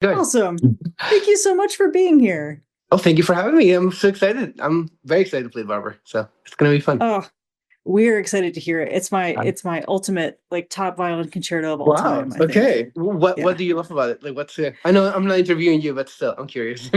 Good. Awesome. Thank you so much for being here. Oh, thank you for having me. I'm so excited. I'm very excited to play the barber. So it's gonna be fun. Oh, we're excited to hear it. It's my Um, it's my ultimate like top violin concerto of all wow. time, I think. Okay. What Yeah. do you love about it? Like, what's I know I'm not interviewing you, but still, I'm curious.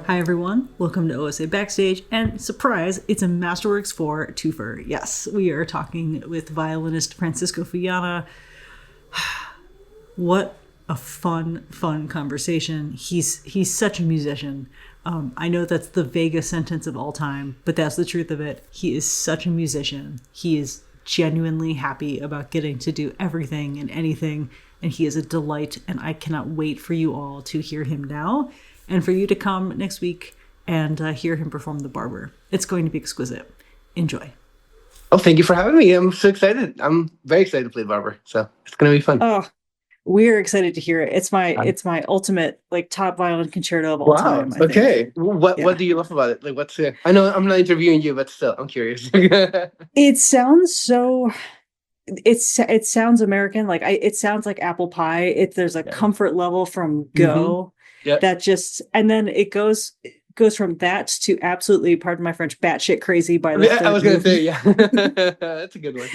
Hi everyone, welcome to OSA Backstage, and surprise, it's a Masterworks 4 twofer. Yes, we are talking with violinist Francisco Fullana. What a fun conversation. He's such a musician. I know that's the vaguest sentence of all time, but that's the truth of it. He is such a musician. He is genuinely happy about getting to do everything and anything, and he is a delight. And I cannot wait for you all to hear him now, and for you to come next week and hear him perform The Barber. It's going to be exquisite. Enjoy. Oh, thank you for having me. I'm so excited. I'm very excited to play the barber. So it's gonna be fun. Oh, we're excited to hear it. It's my Um, it's my ultimate like top violin concerto of all wow. time, I think. Okay. What Yeah. do you love about it? Like, what's I know I'm not interviewing you, but still, I'm curious. It sounds so it sounds American. Like it sounds like apple pie. There's a Yeah. comfort level from Mm-hmm. go Yeah. that just and then it goes from that to absolutely, pardon my French, batshit crazy by the I third was gonna say, movement. yeah. That's a good one.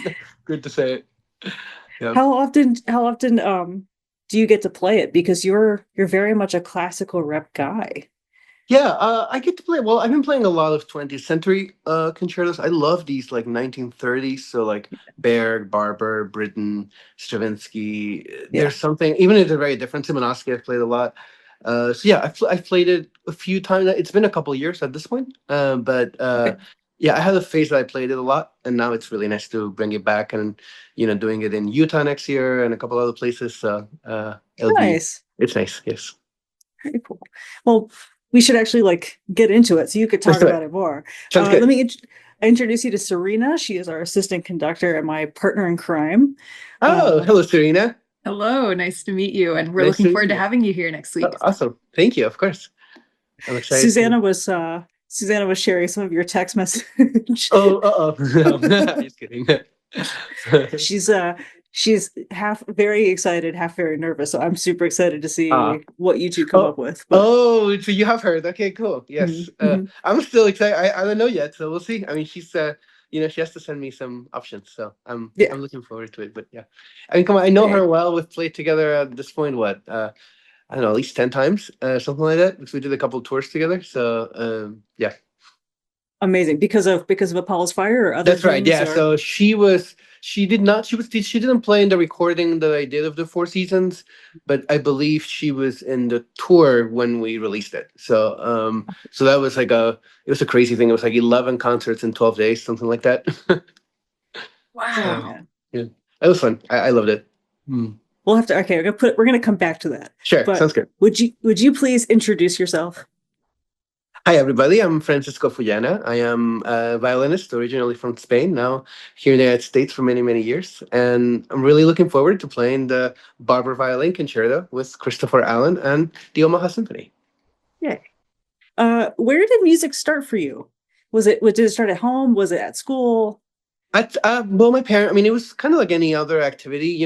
Good to say it. Yeah. How often do you get to play it? Because you're very much a classical rep guy. Yeah, I get to play. Well, I've been playing a lot of 20th century concertos. I love these like 1930s, so like Berg, Barber, Britten, Stravinsky. Yeah. There's something, even if they're very different. Simonovsky, I've played a lot. So yeah, I've played it a few times. It's been a couple of years at this point, but Okay. yeah, I had a phase that I played it a lot, and now it's really nice to bring it back and doing it in Utah next year and a couple other places. So Nice. it's nice. Yes, Very cool. Well, we should actually like get into it so you could let's talk do about it. it more. Sounds Let good. me introduce you to Serena. She is our assistant conductor and my partner in crime. Oh, Uh, hello, Serena. Hello, nice to meet you. And we're Nice looking to meet forward to you. having you here next week. Awesome. Thank you. Of course. I'm excited to. Susanna was sharing some of your text message. Oh, uh-oh. No, just kidding. she's uh she's half very excited, half very nervous. So I'm super excited to Ah. see what you two come Oh, up with. But oh, so you have heard. Okay, cool. Yes. mhm, mhm. I'm still excited. I don't know yet, so we'll see. I mean, she has to send me some options, so Yeah, I'm looking forward to it. But yeah, I mean, come on, I know her very well. We've played together at this point, what, I don't know, at least 10 times, something like that, because we did a couple of tours together. So, yeah. amazing because of Apollo's Fire or other That's right. things Yeah. or So she did not, she didn't play in the recording that I did of the Four Seasons, but I believe she was in the tour when we released it. So that was it was a crazy thing. It was like 11 concerts in 12 days, something like that. oh Wow. man. Yeah. It was fun. I loved it. Hmm. We'll have to okay, we're gonna come back to that. Sure. But Sounds good. would you please introduce yourself? Hi, everybody. I'm Francisco Fullana. I am a violinist originally from Spain, now here in the United States for many, many years. And I'm really looking forward to playing the Barber Violin Concerto with Christopher Allen and the Omaha Symphony. Yeah. Where did music start for you? Did it start at home? Was it at school? Well, I mean, it was kind of like any other activity.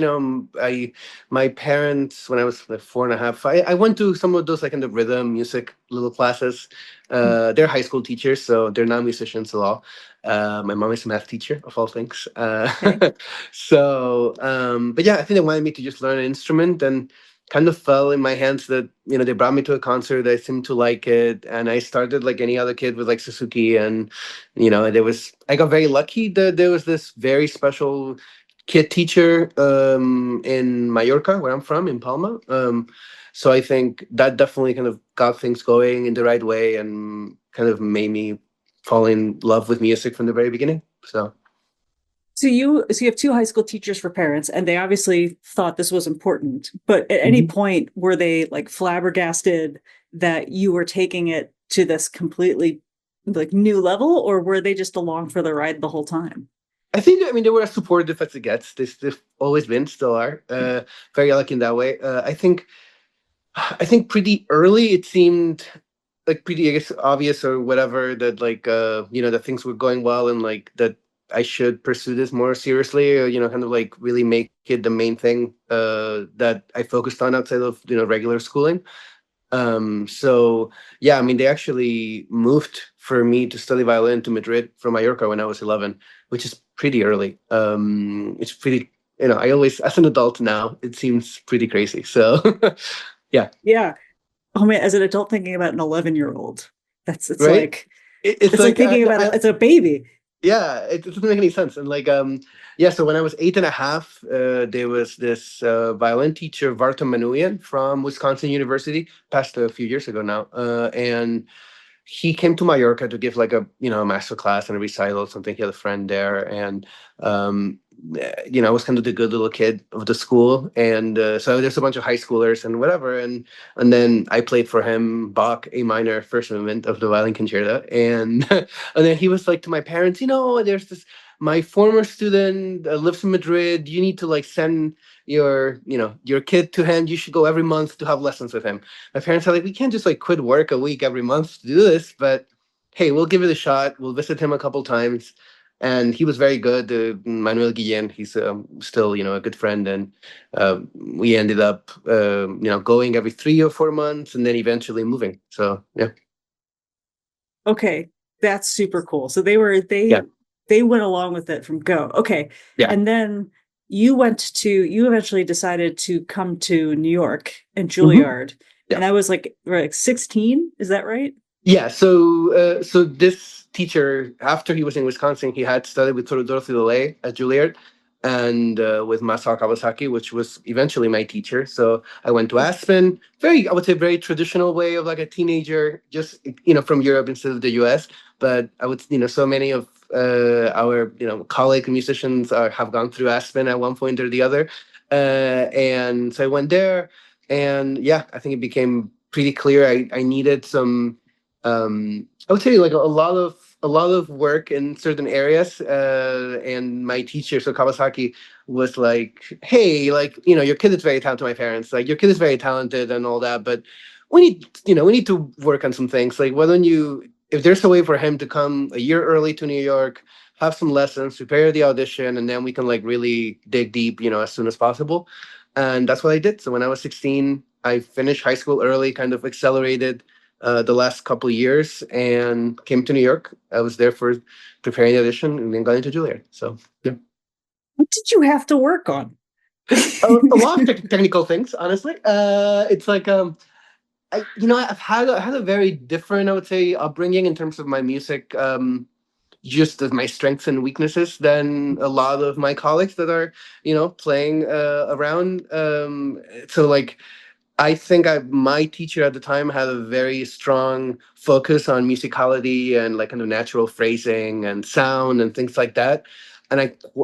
My parents, when I was like four and a half, I went to some of those like in the rhythm music little classes. They're high school teachers, so they're not musicians at all. My mom is a math teacher, of all things. Okay. But yeah, I think they wanted me to just learn an instrument and kind of fell in my hands that, they brought me to a concert. I seemed to like it. And I started like any other kid with like Suzuki and I got very lucky that there was this very special kid teacher in Mallorca, where I'm from, in Palma. So I think that definitely kind of got things going in the right way and kind of made me fall in love with music from the very beginning. So So you have two high school teachers for parents, and they obviously thought this was important. But at any point, were they like flabbergasted that you were taking it to this completely like new level, or were they just along for the ride the whole time? I mean, they were as supportive as it gets. They've always been, still are, very lucky in that way. I think pretty early it seemed like pretty, I guess, obvious or whatever that that things were going well and like that. I should pursue this more seriously, or, kind of like really make it the main thing that I focused on outside of regular schooling. So yeah, I mean, they actually moved for me to study violin to Madrid from Mallorca when I was 11, which is pretty early. It's pretty, I always, as an adult now, it seems pretty crazy. So yeah, Yeah. Oh man, as an adult thinking about an 11-year-old, it's right. like It's it's like like thinking about it's a baby. yeah, it doesn't make any sense. And like, yeah, so when I was 8.5, there was this violin teacher, Varta Manuyan from Wisconsin University, passed a few years ago now, and he came to Mallorca to give like a master class and a recital or something. He had a friend there, and um, I was kind of the good little kid of the school, and so there's a bunch of high schoolers and whatever, and then I played for him Bach A minor first movement of the violin concerto, and and then he was like to my parents, there's this my former student lives in Madrid. You need to like send your kid to him. You should go every month to have lessons with him. My parents are like, we can't just like quit work a week every month to do this, but hey, we'll give it a shot. We'll visit him a couple times. And he was very good. Manuel Guillen, he's still, a good friend. And we ended up, going every 3 or 4 months and then eventually moving. So, yeah. Okay, that's super cool. So they went along with it from go. Okay. Yeah. And then you eventually decided to come to New York and Hmm. Juilliard. Yeah. And I was like 16, is that right? Yeah, so this teacher, after he was in Wisconsin, he had studied with sort of Dorothy DeLay at Juilliard and with Masao Kawasaki, which was eventually my teacher. So I went to Aspen, I would say, very traditional way of like a teenager, just from Europe instead of the US. But I would, so many of our colleague musicians have gone through Aspen at one point or the other, and so I went there, and yeah, I think it became pretty clear I needed some I would say like a lot of work in certain areas. And my teacher, so Kawasaki, was like, "Hey, like your kid is very talented." To my parents, like, "Your kid is very talented and all that, but we need to work on some things. Like, why don't you? If there's a way for him to come a year early to New York, have some lessons, prepare the audition, and then we can like really dig deep, as soon as possible." And that's what I did. So when I was 16, I finished high school early, kind of accelerated the last couple of years and came to New York. I was there for preparing the audition and then got into Juilliard. So yeah, What did you have to work on? a lot of technical things, honestly. It's like I've had a very different, I would say, upbringing in terms of my music. Just as my strengths and weaknesses than a lot of my colleagues that are playing around. So like I think my teacher at the time had a very strong focus on musicality and like kind of natural phrasing and sound and things like that. And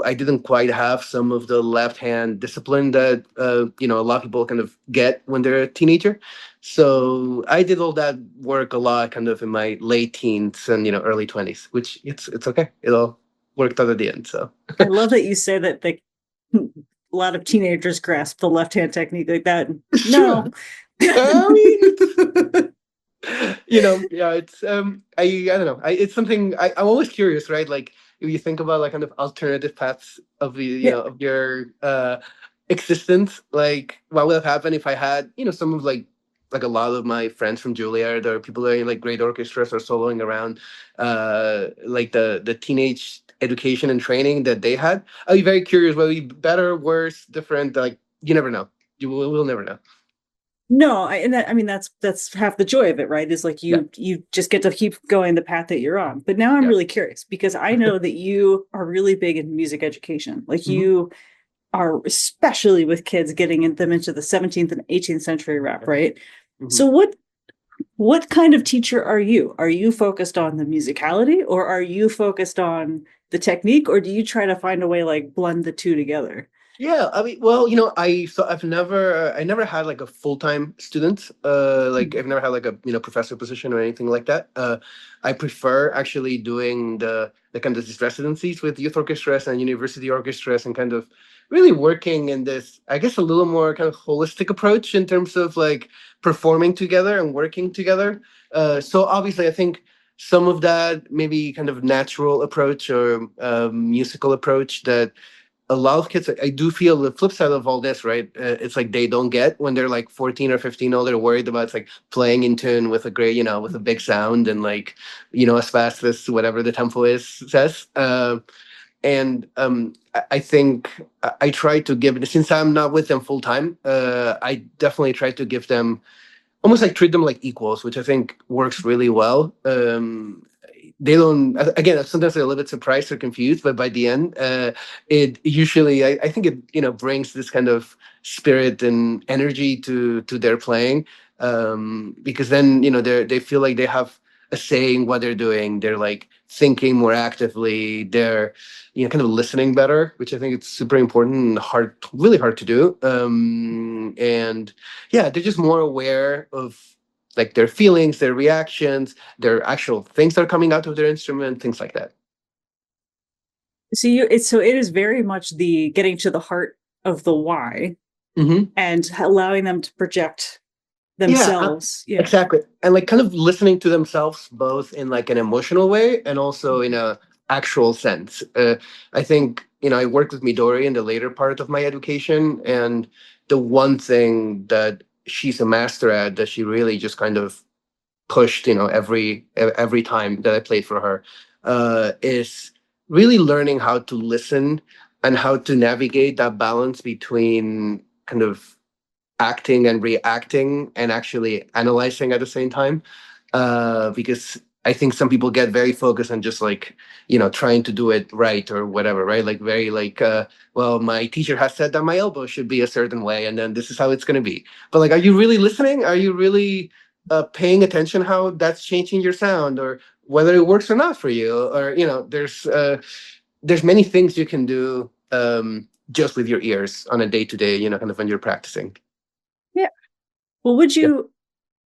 I didn't quite have some of the left hand discipline that a lot of people kind of get when they're a teenager. So I did all that work a lot kind of in my late teens and early 20s, which it's okay. It all worked out at the end. So I love that you say that a lot of teenagers grasp the left hand technique like that. sure. No. I mean, yeah, it's I don't know. It's something I'm always curious, right? Like if you think about like kind of alternative paths of the Yeah. of your existence, like what would have happened if I had some of like a lot of my friends from Juilliard or people that are in like great orchestras or soloing around, like the teenage education and training that they had. I'd be very curious whether it be better, worse, different. Like you never know. We'll never know. No, I mean that's half the joy of it, right? Is like Yeah. you just get to keep going the path that you're on. But now I'm Yeah. really curious because I know that you are really big in music education. Like Hmm. you are especially with kids getting them into the 17th and 18th century rap, right? Hmm. So what kind of teacher are you? Are you focused on the musicality or are you focused on the technique or do you try to find a way like blend the two together? Yeah, I mean, well, I never had like a full-time student. Like I've never had like a professor position or anything like that. I prefer actually doing the kind of these residencies with youth orchestras and university orchestras and kind of really working in this, I guess, a little more kind of holistic approach in terms of like performing together and working together. So obviously, I think some of that maybe kind of natural approach or musical approach that a lot of kids, I do feel the flip side of all this, right? It's like they don't get when they're like 14 or 15 old, they're worried about it's like playing in tune with a great, with a big sound and like, as fast as whatever the tempo is says. And I think I try to give, since I'm not with them full time, I definitely try to give them almost like treat them like equals, which I think works really well. They don't, again, sometimes they're a little bit surprised or confused, but by the end, it usually, I think it, brings this kind of spirit and energy to their playing. Because then, they feel like they have a say in what they're doing. They're like thinking more actively. They're, kind of listening better, which I think it's super important and hard, really hard to do. And yeah, they're just more aware of like their feelings, their reactions, their actual things that are coming out of their instrument, things like that. So it is very much the getting to the heart of the why and allowing them to project themselves. Yeah, exactly. And like kind of listening to themselves both in like an emotional way and also in a actual sense. I think, I worked with Midori in the later part of my education, and the one thing that she's a master at that she really just kind of pushed, every time that I played for her, is really learning how to listen and how to navigate that balance between kind of acting and reacting and actually analyzing at the same time. Because I think some people get very focused on just like, trying to do it right or whatever, right? Like very like, well, my teacher has said that my elbow should be a certain way, and then this is how it's going to be. But like, are you really listening? Are you really paying attention how that's changing your sound, or whether it works or not for you? Or, there's many things you can do just with your ears on a day-to-day, kind of when you're practicing. yeah. Well,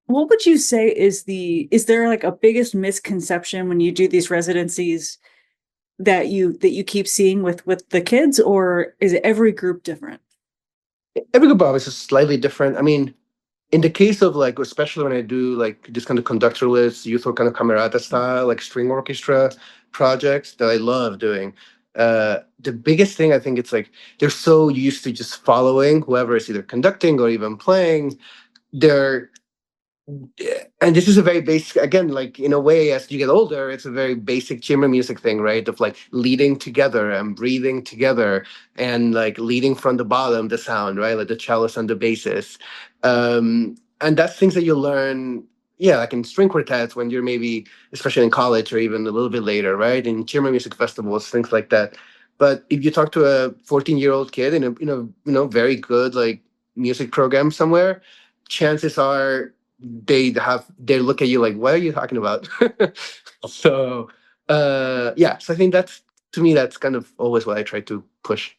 what would you say is there like a biggest misconception when you do these residencies that you keep seeing with the kids, or is every group different? Every group is slightly different. I mean, in the case of like, especially when I do like this kind of conductorless, youth or kind of camerata style, like string orchestra projects that I love doing. The biggest thing I think it's like they're so used to just following whoever is either conducting or even playing. They're and this is a very basic, again, like in a way, as you get older, it's a very basic chamber music thing, right? Of like leading together and breathing together and like leading from the bottom, the sound, right? Like the cellist and the basses. And that's things that you learn, yeah, like in string quartets when you're maybe, especially in college or even a little bit later, right? In chamber music festivals, things like that. But if you talk to a 14-year-old kid in a, very good like music program somewhere, chances are they look at you like, what are you talking about? So yeah, so I think that's, to me, that's kind of always what I try to push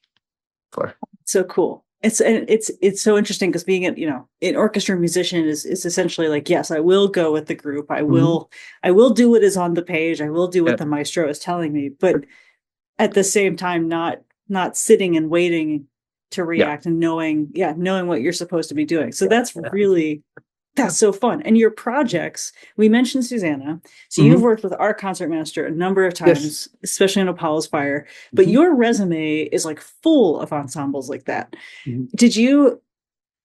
for. So cool. It's so interesting because being an orchestra musician is essentially like, yes, I will go with the group. I will do what is on the page. I will do what the maestro is telling me, but at the same time, not sitting and waiting to react and knowing what you're supposed to be doing. So that's so fun. And your projects, we mentioned Susanna. So you've worked with our concertmaster a number of times, especially in Apollo's Fire. But your resume is like full of ensembles like that.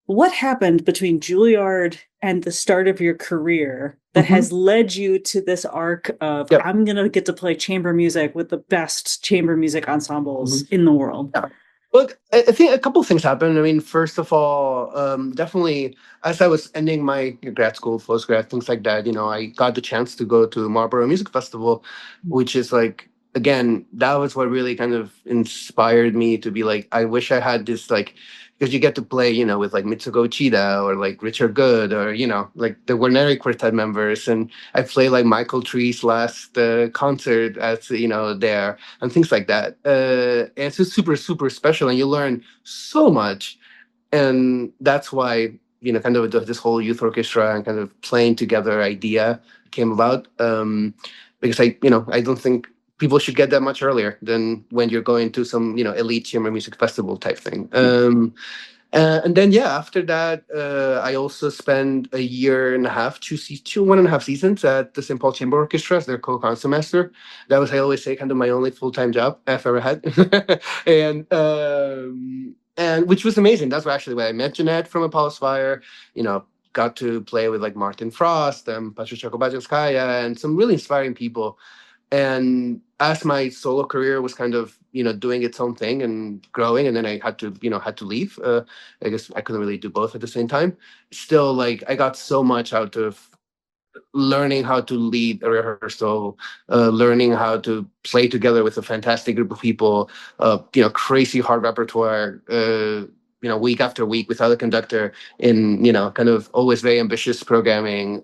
What happened between Juilliard and the start of your career that has led you to this arc of, I'm going to get to play chamber music with the best chamber music ensembles in the world? Yeah. Look, I think a couple of things happened. I mean, first of all, definitely as I was ending my grad school, postgrad, things like that, I got the chance to go to Marlborough Music Festival, which is like, again, that was what really kind of inspired me to be like, I wish I had this, like, because you get to play, with like Mitsuko Uchida or like Richard Good or, like the Guarneri Quartet members. And I played like Michael Tree's last concert as, there and things like that. And it's just super, super special. And you learn so much. And that's why, kind of this whole youth orchestra and kind of playing together idea came about. Because I don't think people should get that much earlier than when you're going to some, elite chamber music festival type thing. And then yeah, after that, I also spent a year and a half, 1.5 seasons at the St. Paul Chamber Orchestra as their co-concertmaster. That was, I always say, kind of my only full-time job I've ever had, and which was amazing. That's actually where I met Jeanette from Apollo's Fire. You know, got to play with like Martin Frost and Patricia Kobaczewskaja and some really inspiring people. And as my solo career was kind of doing its own thing and growing, and then I had to leave. I guess I couldn't really do both at the same time. Still, like, I got so much out of learning how to lead a rehearsal, learning how to play together with a fantastic group of people, crazy hard repertoire, week after week without a conductor in, kind of always very ambitious programming.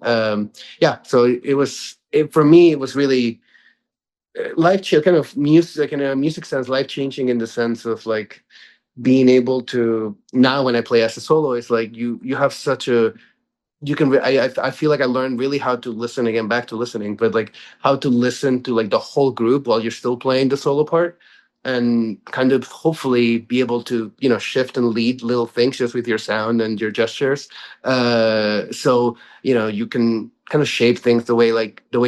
Yeah, so for me, it was really kind of music, like in a music sense, life changing in the sense of like being able to now when I play as a solo, it's like you have such a you can I feel like I learned really how to listen again, back to listening, but like how to listen to like the whole group while you're still playing the solo part, and kind of hopefully be able to shift and lead little things just with your sound and your gestures, so you can kind of shape things the way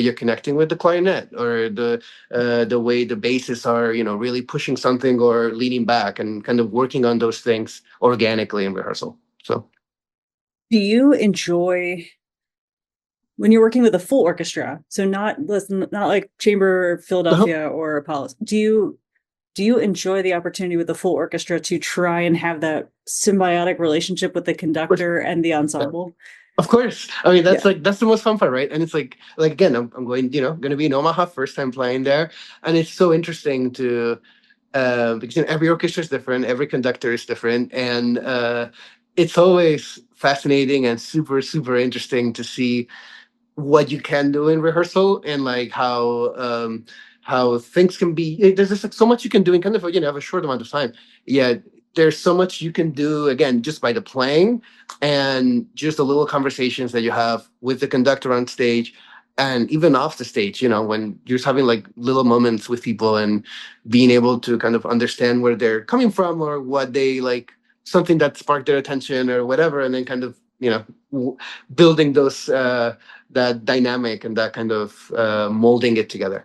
you're connecting with the clarinet, or the way the basses are really pushing something or leaning back, and kind of working on those things organically in rehearsal. So Do you enjoy when you're working with a full orchestra? So not like Chamber Philadelphia or Apollo. Do you enjoy the opportunity with the full orchestra to try and have that symbiotic relationship with the conductor and the ensemble? of course. I mean, Yeah. that's the most fun part, right? And it's like again, I'm going, going to be in Omaha, first time playing there, and it's so interesting to because every orchestra is different, every conductor is different, and it's always fascinating and super super interesting to see what you can do in rehearsal, and like how things can be. There's just like so much you can do in kind of have a short amount of time. Yeah, there's so much you can do again just by the playing, and just the little conversations that you have with the conductor on stage, and even off the stage. When you're just having like little moments with people and being able to kind of understand where they're coming from, or what they like, something that sparked their attention or whatever, and then kind of building those that dynamic and that kind of molding it together.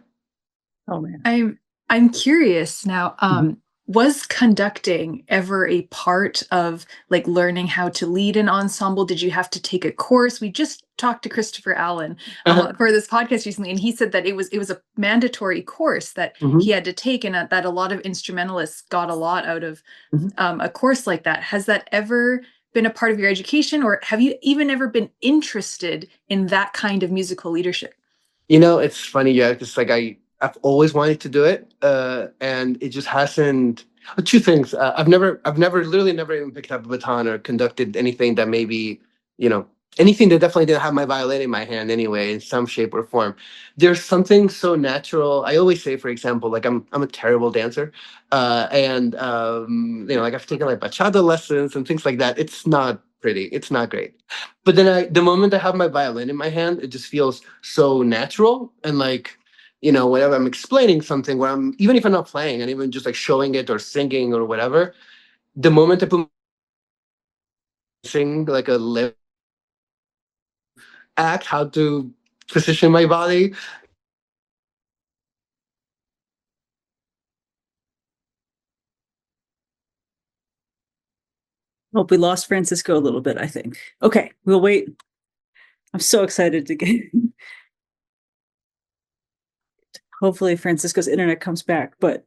Oh man. I'm curious now. Mhm. Was conducting ever a part of like learning how to lead an ensemble? Did you have to take a course? We just talked to Christopher Allen for this podcast recently, and he said that it was a mandatory course that he had to take, and that a lot of instrumentalists got a lot out of a course like that. Has that ever been a part of your education, or have you even ever been interested in that kind of musical leadership? It's funny, yeah, because like I've always wanted to do it, and it just hasn't. Two things. I've literally never even picked up a baton or conducted anything that maybe, anything that definitely didn't have my violin in my hand anyway, in some shape or form. There's something so natural. I always say, for example, like I'm a terrible dancer, and like I've taken like bachata lessons and things like that. It's not pretty. It's not great. But then the moment I have my violin in my hand, it just feels so natural, and like whenever I'm explaining something, where even if I'm not playing, and even just like showing it or singing or whatever, the moment I sing like a lip act, how to position my body. Hope we lost Francisco a little bit, I think. Okay, we'll wait. I'm so excited to get. Hopefully Francisco's internet comes back, but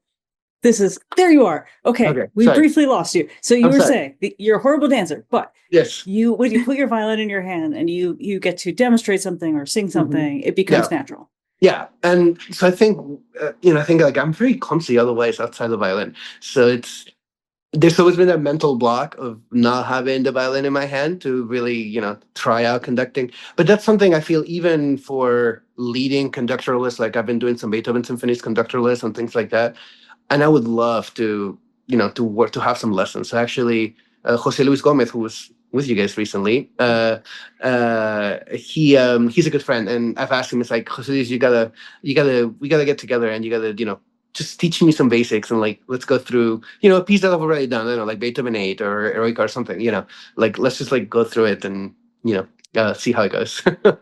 there you are. Okay, we sorry. briefly lost you. So you I'm were sorry. saying you're a horrible dancer, but Yes. when you put your violin in your hand and you get to demonstrate something or sing something, it becomes natural. Yeah, and so I think I think like I'm very clumsy otherwise outside the violin, so there's always been that mental block of not having the violin in my hand to really, try out conducting. But that's something I feel even for leading conductorless, like I've been doing some Beethoven symphonies conductorless and things like that. And I would love to, to have some lessons. So actually, Jose Luis Gomez, who was with you guys recently, he's a good friend, and I've asked him, it's like, Jose Luis, we gotta get together, and you gotta, just teaching me some basics and like let's go through a piece that I've already done. I don't know, like Beethoven 8 or Eroica or something. Like let's just like go through it and see how it goes. So,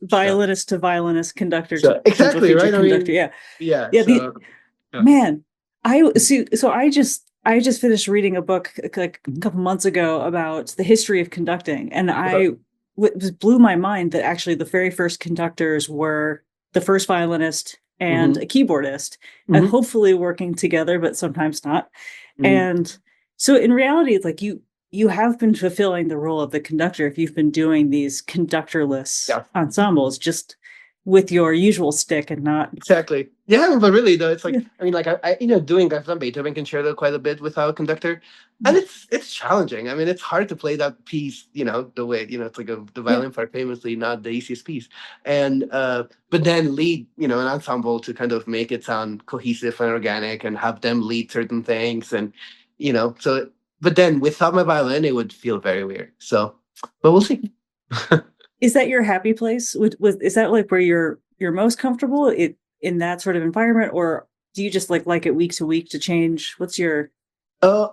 Violinist to violinist, conductor to so exactly future right. I conductor. mean, Yeah, yeah. yeah. The So yeah. man, I see. So I just finished reading a book like a couple months ago about the history of conducting, and was blew my mind that actually the very first conductors were the first violinist and Mm-hmm. a keyboardist, and Mm-hmm. hopefully working together, but sometimes not. Mm-hmm. And so in reality, it's like you have been fulfilling the role of the conductor if you've been doing these conductorless Yeah. ensembles just with your usual stick and not. Exactly. Yeah, but really though, it's like Yeah. I mean, like I've done Beethoven concerto quite a bit without a conductor, and it's challenging. I mean, it's hard to play that piece, the way it's like the Yeah. violin part famously not the easiest piece, and but then lead an ensemble to kind of make it sound cohesive and organic, and have them lead certain things, and so. But then without my violin, it would feel very weird. So, but we'll see. Is that your happy place? Is that like where you're most comfortable in that sort of environment, or do you just like it week to week to change? What's your Oh,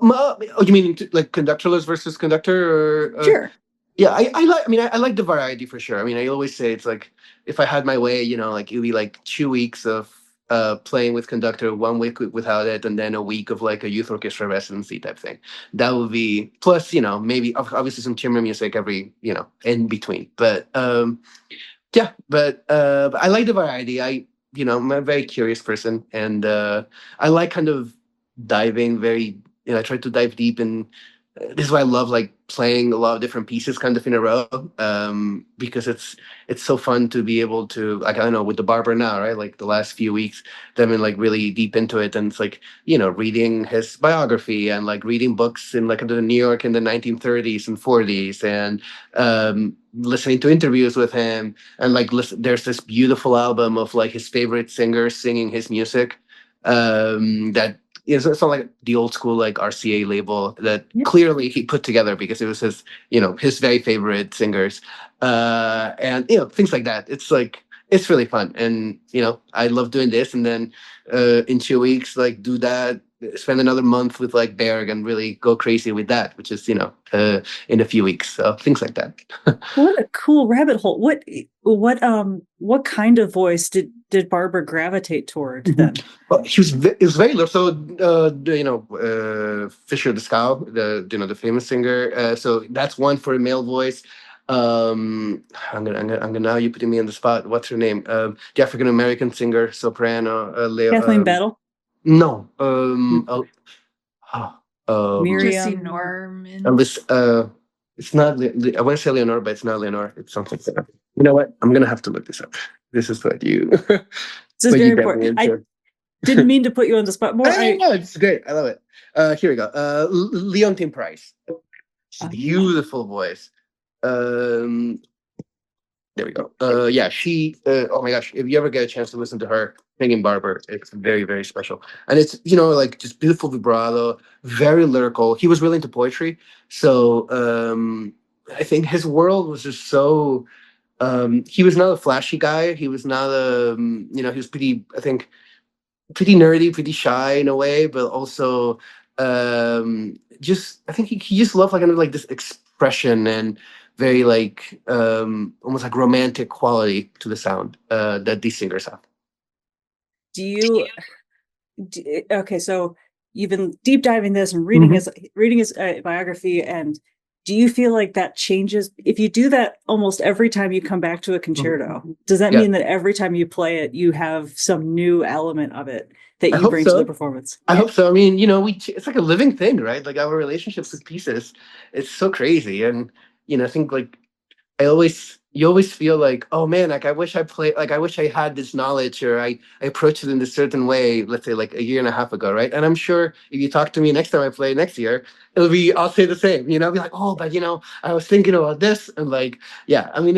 you mean like conductorless versus conductor, or? sure? Yeah, I like. I mean, I like the variety for sure. I mean, I always say it's like if I had my way, like it'd be like 2 weeks of playing with conductor, 1 week without it, and then a week of like a youth orchestra residency type thing. That would be plus, maybe obviously some chamber music every, in between. But yeah, but I like the variety. I'm a very curious person, and I like kind of diving very. I try to dive deep, and this is why I love like playing a lot of different pieces kind of in a row, because it's so fun to be able to, like, I don't know, with the barber now, right? Like the last few weeks, they've been like really deep into it, and it's like reading his biography and like reading books in like the New York in the 1930s and 40s, and listening to interviews with him, and like there's this beautiful album of like his favorite singers singing his music, that it's not like the old school like RCA label that Yeah. clearly he put together because it was his very favorite singers, and things like that. It's like it's really fun, and I love doing this, and then in 2 weeks like do that, spend another month with like Berg and really go crazy with that, which is in a few weeks, so things like that. What a cool rabbit hole. What kind of voice did Barbara gravitate toward then? Well, he was very low. So, Fisher Discow, the famous singer. So that's one for a male voice. I'm gonna now you're putting me on the spot. What's her name? The African American singer, soprano. Kathleen Battle, No. Jesse Miriam. Norman. It's not. I want to say Leonore, but it's not Leonore. It's something. You know what? I'm gonna have to look this up. This is what you. This is But very you got me important. I into. didn't mean to put you on the spot more. No, it's great. I love it. Here we go. Leontine Price. Beautiful voice. Um, there we go. Yeah, she. Oh my gosh! If you ever get a chance to listen to her singing Barber, it's very, very special. And it's like just beautiful vibrato, very lyrical. He was really into poetry, so I think his world was just so. He was not a flashy guy. He was not a. He was pretty. I think pretty nerdy, pretty shy in a way, but also just I think he just loved like kind of like this expression and very like almost like romantic quality to the sound that these singers have. Do you okay, so you've been deep diving this and Mhm. reading his biography, and do you feel like that changes if you do that almost every time you come back to a concerto? Does that Yeah, mean that every time you play it you have some new element of it that I you hope bring to the so. performance? I Yeah. hope so. I mean, it's like a living thing, right? Like our relationships with pieces, it's so crazy, and I think like you always feel like, oh man, like I wish I had this knowledge, or I approached it in this certain way, let's say like a year and a half ago, right? And I'm sure if you talk to me next time I play next year, I'll say the same, be like, oh, but I was thinking about this, and like, yeah, I mean,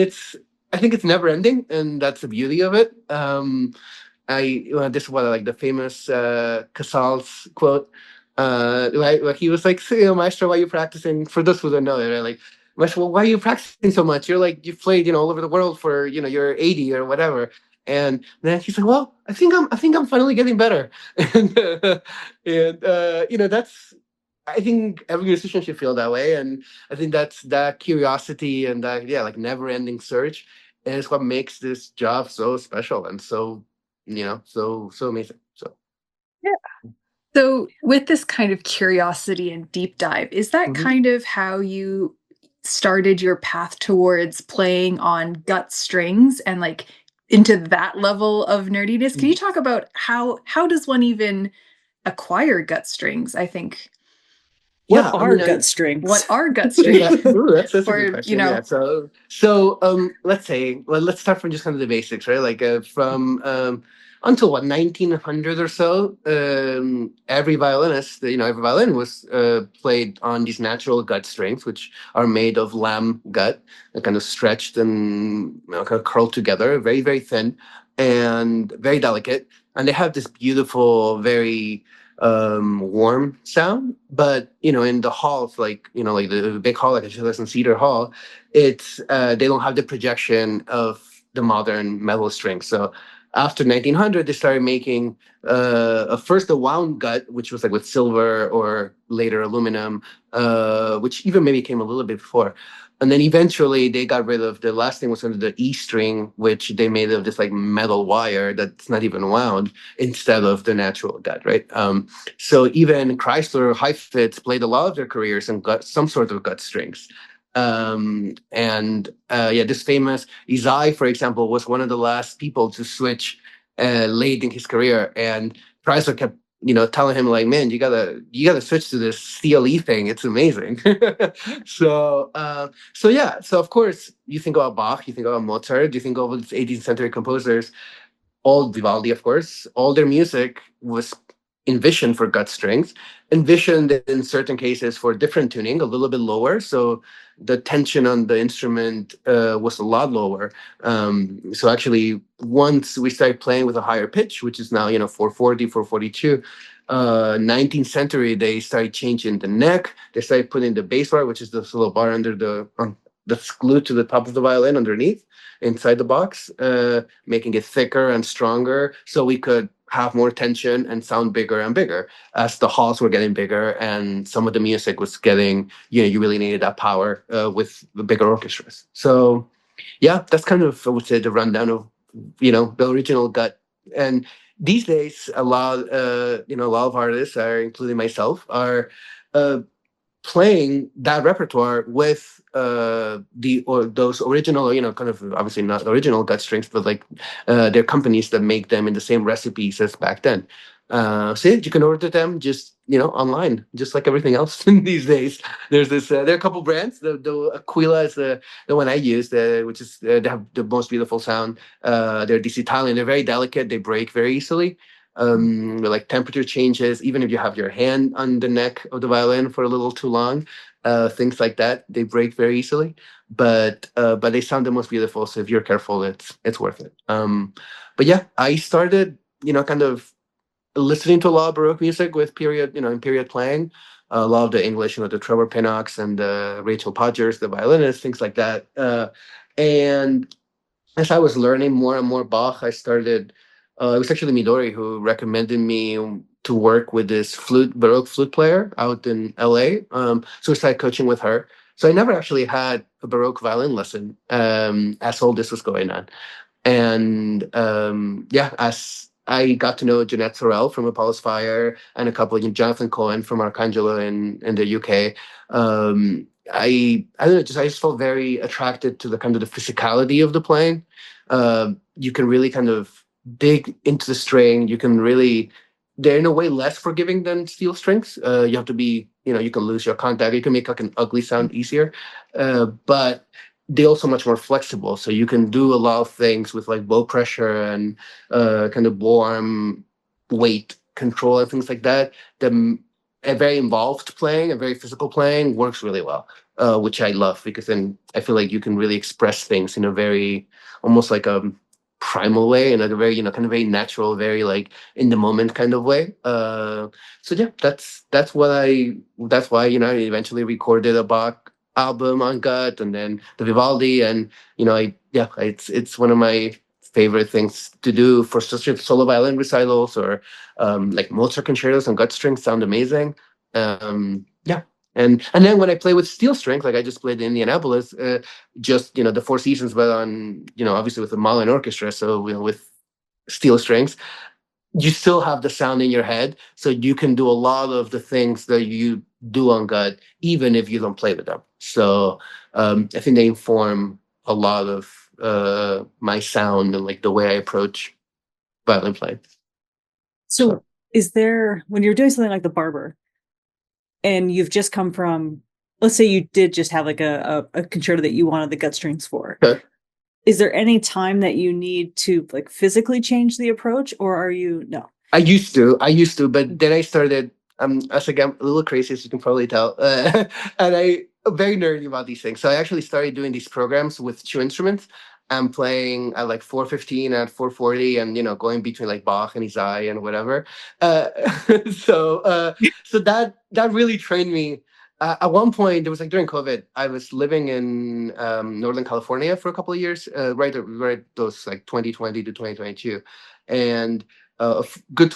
I think it's never ending, and that's the beauty of it. This is what I like the famous Casals quote, right? Where he was like, Maestro, why are you practicing? For those who don't know it, right? Like, Maestro, well, why are you practicing so much? You've played, all over the world for, you're 80 or whatever. And then he's like, well, I think I'm finally getting better. And that's, I think every musician should feel that way. And I think that's that curiosity and that, yeah, like never ending search is what makes this job so special and so, so amazing. So, So, with this kind of curiosity and deep dive, is that mhm. kind of how you started your path towards playing on gut strings and like into that level of nerdiness? Can you talk about how does one even acquire gut strings? I think What Yeah, I are mean, gut what strings? are gut yeah, strings? ooh, that's a good Or, question. Yeah, so let's say, well, let's start from just kind of the basics, right? Like from until what 1900 or so, every violinist, every violin was played on these natural gut strings, which are made of lamb gut, kind of stretched and kind of curled together, very very thin and very delicate, and they have this beautiful, very warm sound. But in the halls, like like the big hall, like a Chillis Cedar Hall, it's they don't have the projection of the modern metal strings. So after 1900, they started making first the wound gut, which was like with silver or later aluminum, which even maybe came a little bit before. And then eventually they got rid of the last thing was under the E string, which they made of this like metal wire that's not even wound instead of the natural gut, right? So even Chrysler Heifetz played a lot of their careers in some sort of gut strings. And yeah, this famous Izai, for example, was one of the last people to switch late in his career, and Chrysler kept telling him like, man, you gotta switch to this CLE thing. It's amazing. So yeah, so of course you think about Bach, you think about Mozart, you think of these 18th century composers, all Vivaldi, of course, all their music was envisioned for gut strings, envisioned in certain cases for different tuning, a little bit lower. So the tension on the instrument was a lot lower. So actually, once we started playing with a higher pitch, which is now 440, 442, 19th century, they started changing the neck. They started putting the bass bar, which is this little bar under that's glued to the top of the violin underneath inside the box, making it thicker and stronger so we could have more tension and sound bigger and bigger as the halls were getting bigger and some of the music was getting, you really needed that power with the bigger orchestras. So yeah, that's kind of, I would say, the rundown of, the original gut. And these days, a lot of artists are, including myself, are uh, playing that repertoire with the or those original, kind of obviously not original gut strings, but like there are companies that make them in the same recipes as back then. So yeah, you can order them just online, just like everything else these days. There's this. There are a couple brands. The Aquila is the one I use, which is they have the most beautiful sound. They're this Italian. They're very delicate. They break very easily, like temperature changes, even if you have your hand on the neck of the violin for a little too long, things like that, they break very easily. But they sound the most beautiful. So if you're careful, it's worth it. But yeah, I started, kind of listening to a lot of Baroque music with period, in period playing. A lot of the English, the Trevor Pinnocks and Rachel Podgers, the violinists, things like that. And as I was learning more and more Bach, I started. It was actually Midori who recommended me to work with this Baroque flute player out in LA. So I started coaching with her. So I never actually had a Baroque violin lesson as all this was going on. And yeah, as I got to know Jeanette Sorrell from Apollo's Fire and a couple of Jonathan Cohen from Arcangelo in the UK, I don't know, I just felt very attracted to the kind of the physicality of the playing. You can really kind of dig into the string. You can really, they're in a way less forgiving than steel strings. You have to be, you can lose your contact. You can make like an ugly sound easier, but they're also much more flexible. So you can do a lot of things with like bow pressure and kind of bow arm weight control and things like that. A very involved playing, a very physical playing works really well, which I love because then I feel like you can really express things in a very almost like a primal way, in a very kind of very natural, very like in the moment kind of way. So yeah, that's why I eventually recorded a Bach album on gut and then the Vivaldi, and it's one of my favorite things to do for solo violin recitals, or like Mozart concertos and gut strings sound amazing. Yeah. And then when I play with steel strings, like I just played in Indianapolis, just the Four Seasons, but on obviously with the Malin Orchestra, so with steel strings, you still have the sound in your head, so you can do a lot of the things that you do on gut, even if you don't play with them. So I think they inform a lot of my sound and like the way I approach violin playing. So, is there, when you're doing something like the Barber, and you've just come from, let's say you did just have like a concerto that you wanted the gut strings for, Okay. is there any time that you need to like physically change the approach, or are you no? I used to, but then I started. As again, a little crazy, as you can probably tell, and I'm very nerdy about these things. So I actually started doing these programs with two instruments. I'm playing at like 415, at 440, and going between like Bach and Isai and whatever. Uh, so so that really trained me. At one point, there was like during COVID, I was living in Northern California for a couple of years, right those like 2020 to 2022, and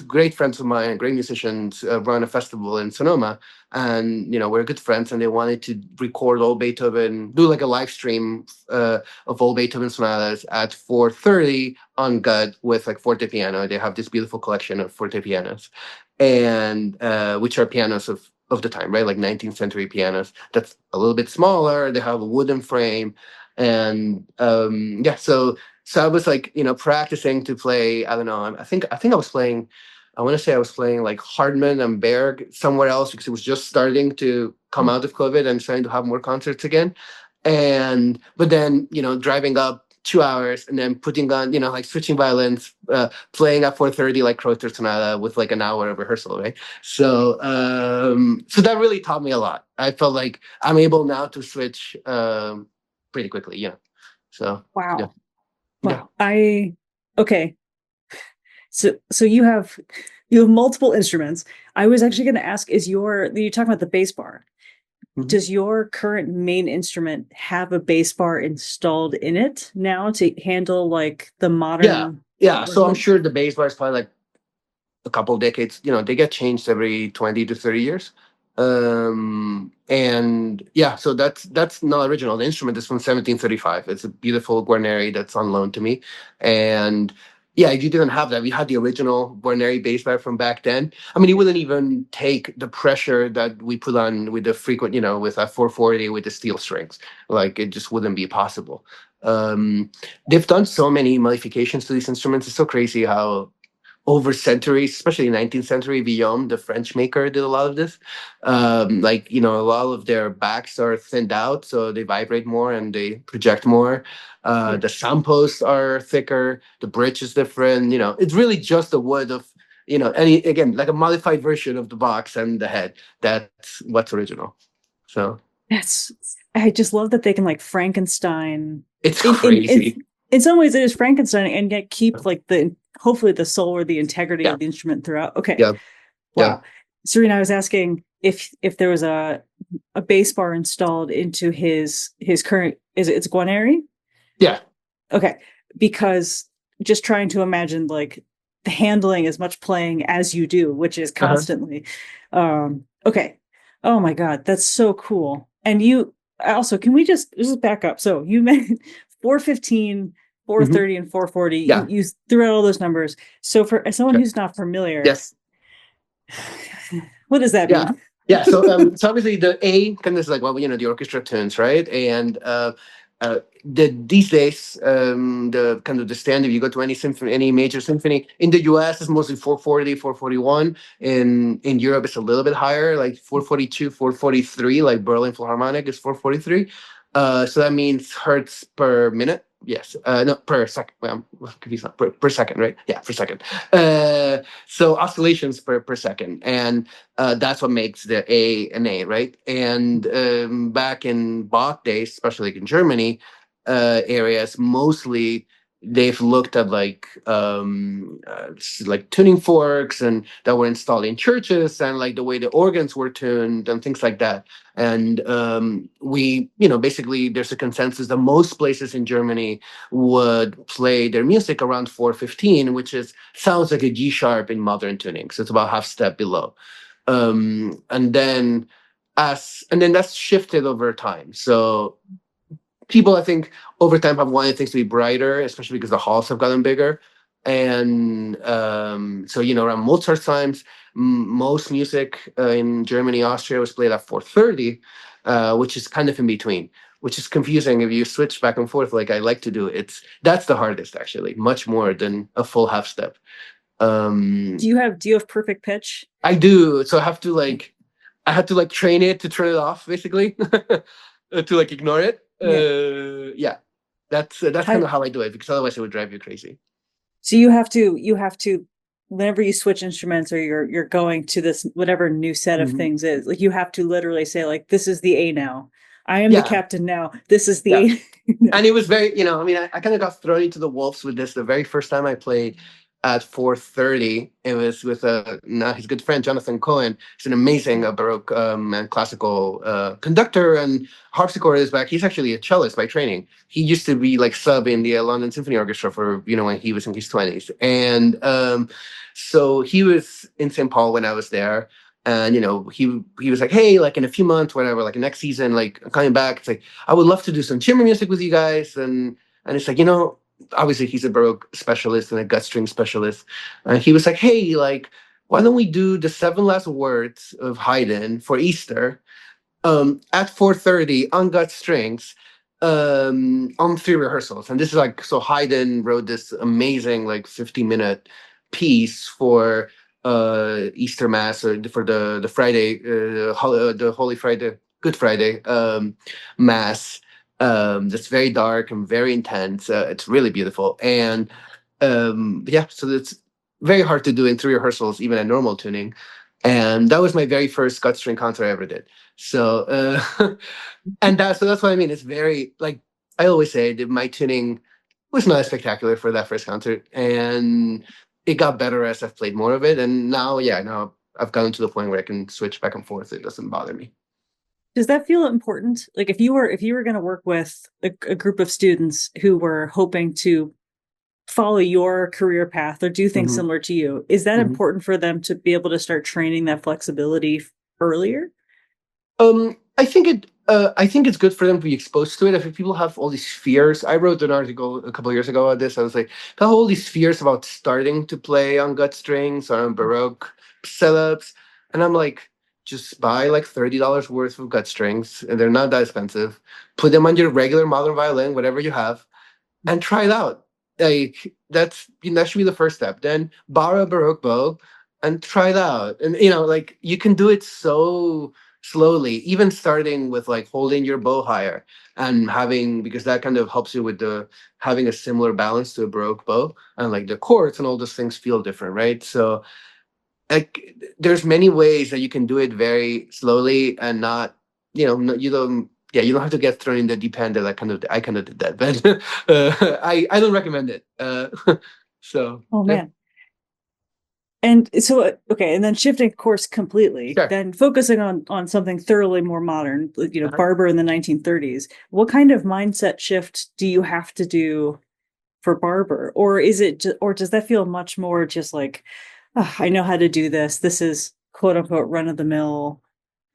great friends of mine, great musicians, run a festival in Sonoma, and we're good friends, and they wanted to record all Beethoven, do like a live stream of all Beethoven sonatas at 4:30 on gut with like forte piano. They have this beautiful collection of forte pianos, and which are pianos of the time, right? Like 19th century pianos. That's a little bit smaller. They have a wooden frame, and yeah, so I was like, practicing to play. I don't know. I think I was playing. I want to say I was playing like Hardman and Berg somewhere else, because it was just starting to come out of COVID and starting to have more concerts again. And but then driving up 2 hours and then putting on like switching violins, playing at 4:30 like Kreutzer Sonata with like an hour of rehearsal, right? So that really taught me a lot. I felt like I'm able now to switch pretty quickly. So yeah. Wow. Yeah. Wow. Okay. So you have multiple instruments. I was actually going to ask, you talk about the bass bar. Mhm. Does your current main instrument have a bass bar installed in it now to handle like the Yeah. modern Yeah. So I'm workload? sure the bass bar is probably like a couple of decades. They get changed every 20 to 30 years. And yeah, so that's not original. The instrument is from 1735. It's a beautiful Guarneri that's on loan to me. And yeah, if you didn't have that, we had the original Guarneri bass bar from back then. I mean, it wouldn't even take the pressure that we put on with the frequent, with a 440 with the steel strings. Like it just wouldn't be possible. They've done so many modifications to these instruments. It's so crazy how over centuries, especially 19th century, Guillaume, the French maker, did a lot of this. Like, a lot of their backs are thinned out, so they vibrate more and they project more. The sound posts are thicker, the bridge is different. It's really just the wood of, any, again, like a modified version of the box and the head. That's what's original. So That's I just love that they can like Frankenstein it's in crazy. in some ways it is Frankenstein and yet keep like the hopefully the soul or the integrity Yeah, of the instrument throughout. Okay. yeah, yeah. Wow. Serena, I was asking if there was a bass bar installed into his current, it's Guarneri? Yeah. Okay. Because just trying to imagine like the handling as much playing as you do, which is Uh-huh. constantly. Okay. Oh my God, that's so cool. And you also, can we just back up? So you meant 415, Hmm. 430, and 440. You Yeah. you threw out all those numbers. So for someone Okay. who's not familiar, Yes. what does that Yeah. mean? Yeah. So obviously the A kind of is like, well, the orchestra tunes, right? And these days, the kind of the standard, you go to any symphony, any major symphony in the US is mostly 440, 441. In Europe, it's a little bit higher, like 442, 443, like Berlin Philharmonic is 443. So that means hertz per minute. Yes. No, per second. Well, I'm confused. Per second, right? Yeah, per second. So oscillations per second. And that's what makes the A an A, right? And back in Bach days, especially like in Germany areas, mostly they've looked at like tuning forks and that were installed in churches, and like the way the organs were tuned and things like that. And we, basically there's a consensus that most places in Germany would play their music around 415, which is sounds like a G sharp in modern tuning. So it's about half step below. And then that's shifted over time. So people, I think, over time have wanted things to be brighter, especially because the halls have gotten bigger. And so, around Mozart's times, most music in Germany, Austria was played at 430, which is kind of in between, which is confusing if you switch back and forth like I like to do. That's the hardest, actually, much more than a full half step. Do you have perfect pitch? I do. So I had to like train it to turn it off, basically, to like ignore it. Yeah, that's kind of how I do it, because otherwise it would drive you crazy. So you have to whenever you switch instruments, or you're going to this whatever new set of things is, like, you have to literally say, like, this is the A now. I am the captain now. This is the A. And it was very, I kind of got thrown into the wolves with this the very first time I played at 430. It was with his good friend Jonathan Cohen. He's an amazing Baroque and classical conductor and harpsichordist back. He's actually a cellist by training. He used to be like sub in the London Symphony Orchestra for when he was in his 20s. And so he was in St. Paul when I was there. And he was like, hey, like in a few months, whatever, like next season, like I'm coming back. It's like, I would love to do some chamber music with you guys. And it's like, obviously he's a Baroque specialist and a gut string specialist. And he was like, hey, like, why don't we do the 7 last words of Haydn for Easter at 430 on gut strings on 3 rehearsals. And this is like, so Haydn wrote this amazing like 50-minute piece for Easter Mass, or for the Friday, the Holy Friday, Good Friday Mass. That's very dark and very intense. It's really beautiful. And so it's very hard to do in 3 rehearsals, even at normal tuning. And that was my very first gut string concert I ever did. So so that's what I mean. It's very, like I always say, that my tuning was not as spectacular for that first concert, and it got better as I've played more of it. And now I've gotten to the point where I can switch back and forth. It doesn't bother me. Does that feel important? Like, if you were going to work with a group of students who were hoping to follow your career path or do things similar to you, is that important for them to be able to start training that flexibility earlier? I think it's good for them to be exposed to it. If people have all these fears, I wrote an article a couple of years ago about this. I was like, they have all these fears about starting to play on gut strings or on Baroque setups, and I'm like, just buy like $30 worth of gut strings, and they're not that expensive. Put them on your regular modern violin, whatever you have, and try it out. Like that should be the first step. Then borrow a Baroque bow and try it out. And like you can do it so slowly, even starting with like holding your bow higher and because that kind of helps you with having a similar balance to a Baroque bow, and like the chords and all those things feel different, right? So like there's many ways that you can do it very slowly and not, you don't. Yeah, you don't have to get thrown in the deep end. I kind of did that, but I don't recommend it. So. Oh man. And so, okay, and then shifting course completely, then focusing on something thoroughly more modern, Barber in the 1930s. What kind of mindset shift do you have to do for Barber, or or does that feel much more just like, oh, I know how to do this. This is quote unquote run of the mill?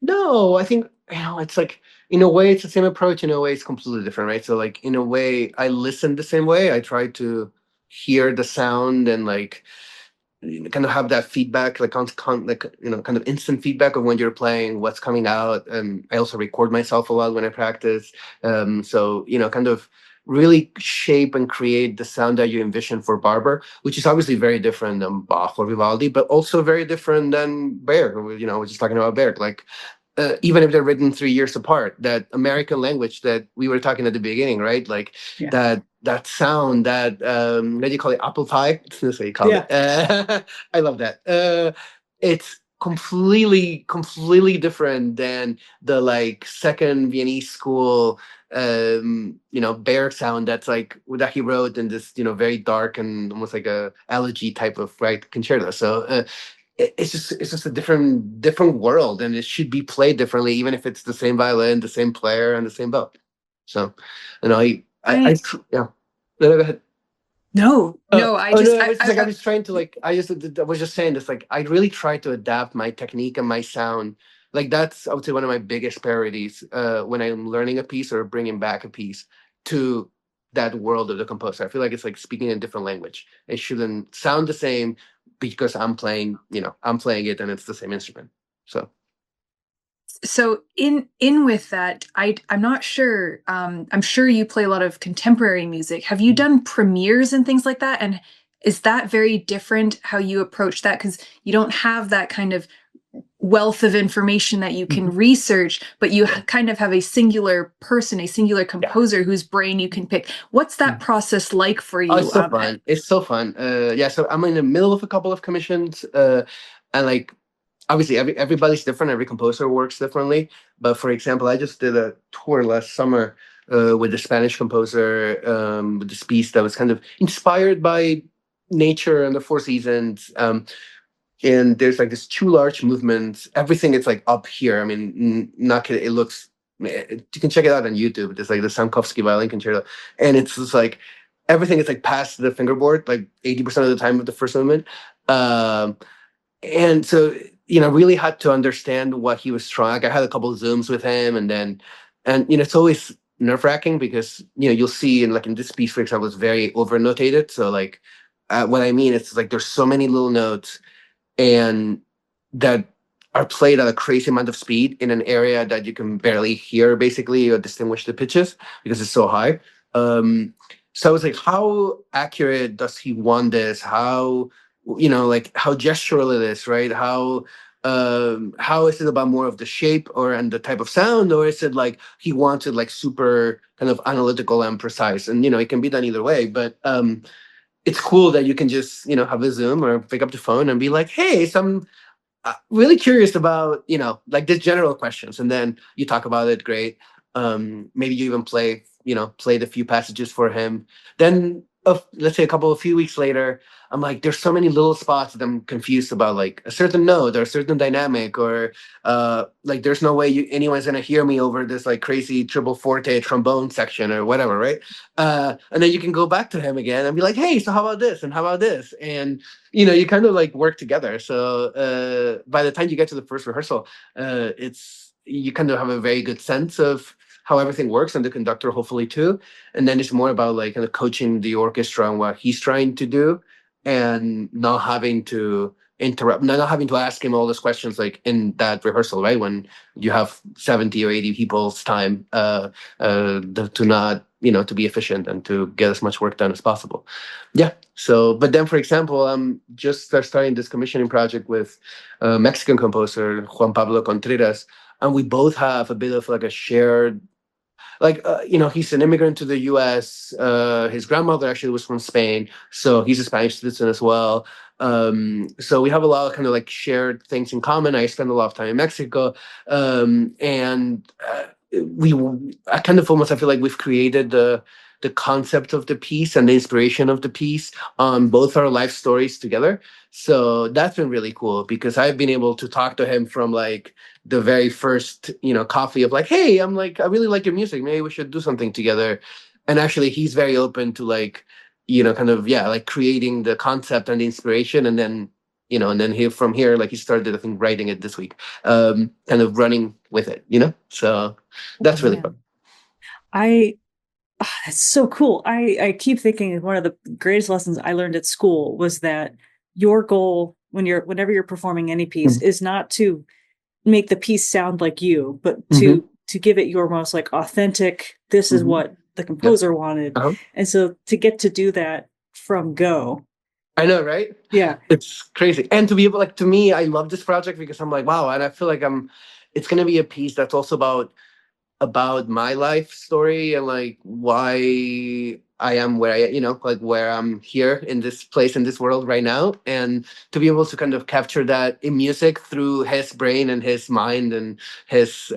No, I think it's like, in a way it's the same approach. In a way it's completely different, right? So like in a way I listen the same way. I try to hear the sound and like kind of have that feedback, like kind of instant feedback of when you're playing, what's coming out. And I also record myself a lot when I practice. So kind of really shape and create the sound that you envision for Barber, which is obviously very different than Bach or Vivaldi, but also very different than Berg. We're just talking about Berg. Like even if they're written 3 years apart, that American language that we were talking at the beginning, right? Like that sound, that what do you call it? Apple pie. That's what you call it. I love that. It's completely different than the like second Viennese school, bear sound that's like that he wrote in this, very dark and almost like a elegy type of right concerto. So it's just a different world, and it should be played differently, even if it's the same violin, the same player, and the same bow. So, I yeah. No, no, go ahead. no, I Oh no, just I was just like I was trying to like I was just saying this like I really try to adapt my technique and my sound. Like that's I would say one of my biggest priorities when I'm learning a piece or bringing back a piece to that world of the composer. I feel like it's like speaking a different language. It shouldn't sound the same because I'm playing it and it's the same instrument. So so in with that, I'm not sure. I'm sure you play a lot of contemporary music. Have you done premieres and things like that? And is that very different how you approach that? Because you don't have that kind of wealth of information that you can Mhm. research, but you Yeah. kind of have a singular person, a singular Yeah. composer whose brain you can pick. What's that process like for Oh, you? it's so fun. It's so fun. Yeah, so I'm in the middle of a couple of commissions, and like obviously everybody's different. Every composer works differently. But for example, I just did a tour last summer with a Spanish composer with this piece that was kind of inspired by nature and the four seasons. And there's like this two large movements. Everything is like up here. I mean, not kidding. It looks. You can check it out on YouTube. There's like the Sankovsky violin concerto, and it's just like everything is like past the fingerboard, like 80% of the time of the first movement. Um, and so really had to understand what he was trying. Like I had a couple of Zooms with him, and it's always nerve wracking because you'll see in this piece, for example, it's very over notated. So like, what I mean is like there's so many little notes and that are played at a crazy amount of speed in an area that you can barely hear basically or distinguish the pitches because it's so high. So I was like, how accurate does he want this? How like how gestural it is, right? How is it about more of the shape and the type of sound, or is it like he wants it like super kind of analytical and precise? And it can be done either way, but it's cool that you can just have a Zoom or pick up the phone and be like, hey, so I'm really curious about like the general questions, and then you talk about it. Great. Maybe you even played a few passages for him. Then let's say a few weeks later, I'm like, there's so many little spots that I'm confused about, like a certain note or a certain dynamic, or like there's no way anyone's gonna hear me over this like crazy triple forte trombone section or whatever, right? And then you can go back to him again and be like, hey, so how about this and how about this, and you kind of like work together. So by the time you get to the first rehearsal, it's you kind of have a very good sense of how everything works, and the conductor hopefully too. And then it's more about like kind of coaching the orchestra on what he's trying to do, and not having to interrupt, not having to ask him all those questions like in that rehearsal, right? When you have 70 or 80 people's time to not, to be efficient and to get as much work done as possible. Yeah. So, but then, for example, I'm just starting this commissioning project with a Mexican composer, Juan Pablo Contreras, and we both have a bit of like a shared, like, he's an immigrant to the U.S. His grandmother actually was from Spain, so he's a Spanish citizen as well. So we have a lot of kind of like shared things in common. I spend a lot of time in Mexico, and we, I kind of almost I feel like we've created the concept of the piece and the inspiration of the piece on both our life stories together. So that's been really cool because I've been able to talk to him from like the very first, coffee of like, hey, I'm like, I really like your music. Maybe we should do something together. And actually, he's very open to like, kind of, yeah, like creating the concept and the inspiration. And then he from here, like he started, I think, writing it this week, kind of running with it. So that's really fun. I It's so cool. I keep thinking one of the greatest lessons I learned at school was that your goal whenever you're performing any piece is not to make the piece sound like you, but Mm-hmm. to give it your most like authentic, this is Mm-hmm. what the Yep. composer wanted. Uh-huh. And so to get to do that from go. I know, right? Yeah. It's crazy. And to be able, like, to me, I love this project because I'm like, wow, and I feel like it's gonna be a piece that's also about my life story and like why I am where I, like where I'm here in this place in this world right now, and to be able to kind of capture that in music through his brain and his mind and his,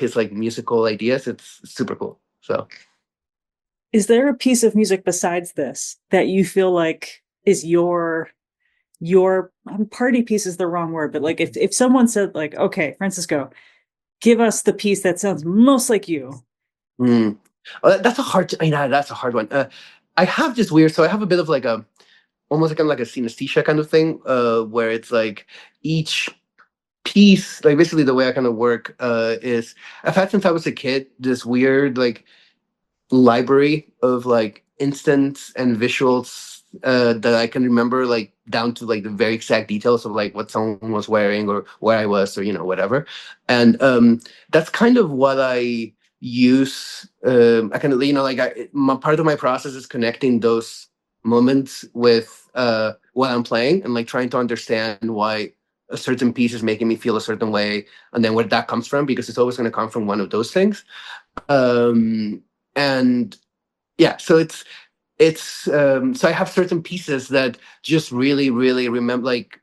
his like musical ideas, it's super cool. So. Is there a piece of music besides this that you feel like is your party piece is the wrong word, but like if someone said like, okay, Francisco, give us the piece that sounds most like you. Mm. Oh, that's a hard one. I have this weird, so I have a bit of like a, almost kind of like a synesthesia kind of thing, where it's like each piece, like basically the way I kind of work, is I've had since I was a kid this weird like library of like instants and visuals, that I can remember like down to like the very exact details of like what someone was wearing or where I was or whatever, and that's kind of what I use. I kind of like part of my process is connecting those moments with what I'm playing and like trying to understand why a certain piece is making me feel a certain way, and then where that comes from, because it's always going to come from one of those things. um and yeah, so it's so I have certain pieces that just really really remember, like,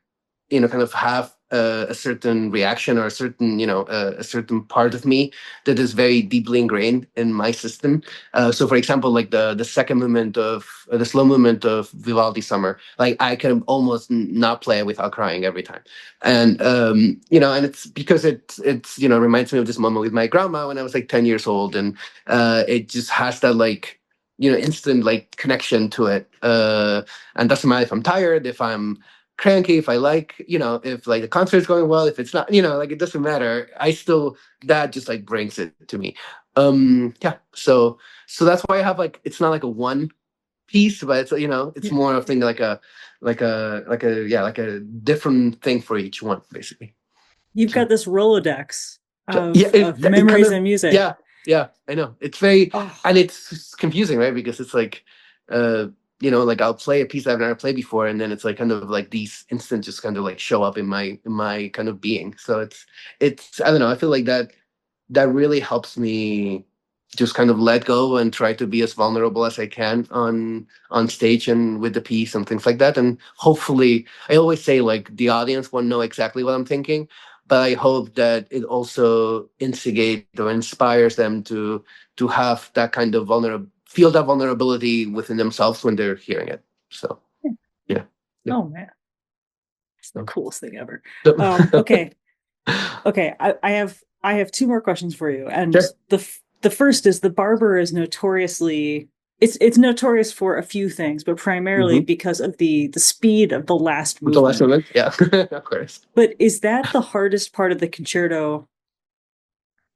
kind of have a certain reaction or a certain, a certain part of me that is very deeply ingrained in my system. So for example, like the second movement of the slow movement of Vivaldi Summer, like I can almost not play it without crying every time. And and it's because it's reminds me of this moment with my grandma when I was like 10 years old, and it just has that like instant like connection to it. And doesn't matter if I'm tired, if I'm cranky, if I like, if like the concert's going well, if it's not, like it doesn't matter. I still, that just like brings it to me. Yeah. So that's why I have like, it's not like a one piece, but it's, it's more of thing like a different thing for each one, basically. You've got this Rolodex Yeah, of it kind memories of, and music. yeah, I know. It's very, Oh. and it's confusing, right? Because it's like, uh, like I'll play a piece I've never played before, and then it's like kind of like these instants just kind of like show up in my kind of being. So it's I don't know. I feel like that really helps me just kind of let go and try to be as vulnerable as I can on stage and with the piece and things like that. And hopefully, I always say like the audience won't know exactly what I'm thinking, but I hope that it also instigates or inspires them to have that kind of feel that vulnerability within themselves when they're hearing it. So yeah. Oh man, it's the So, coolest thing ever. so- Okay. I have two more questions for you, and Sure. the first is the barber is notoriously it's notorious for a few things, but primarily Mm-hmm. because of the speed of the last The last movement. moment, yeah, of course. But is that the hardest part of the concerto?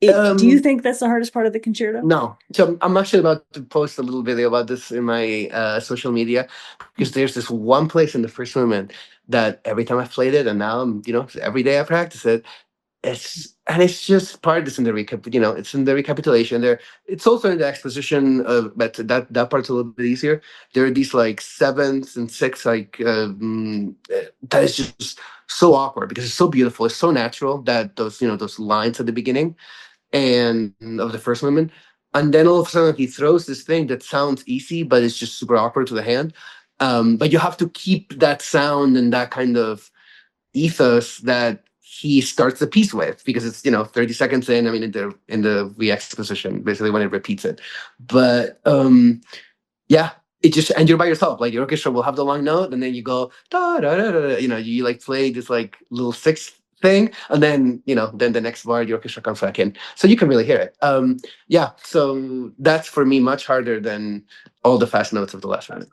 Do you Um, think that's the hardest part of the concerto? No. So I'm actually about to post a little video about this in my social media, because there's this one place in the first movement that every time I've played it, and now I'm, every day I practice it. It's just part of this in the it's in the recapitulation there. It's also in the exposition, but that part's a little bit easier. There are these like sevenths and sixths, like that is just so awkward because it's so beautiful. It's so natural that those lines at the beginning and of the first movement, and then all of a sudden he throws this thing that sounds easy but it's just super awkward to the hand. But you have to keep that sound and that kind of ethos that he starts the piece with, because it's 30 seconds in, I mean, in the re-exposition, basically when it repeats it. But yeah, it just, and you're by yourself, like the orchestra will have the long note and then you go da da da da, you like play this like little sixth thing, and then then the next bar the orchestra comes back in, so you can really hear it. Yeah, so that's for me much harder than all the fast notes of the last round.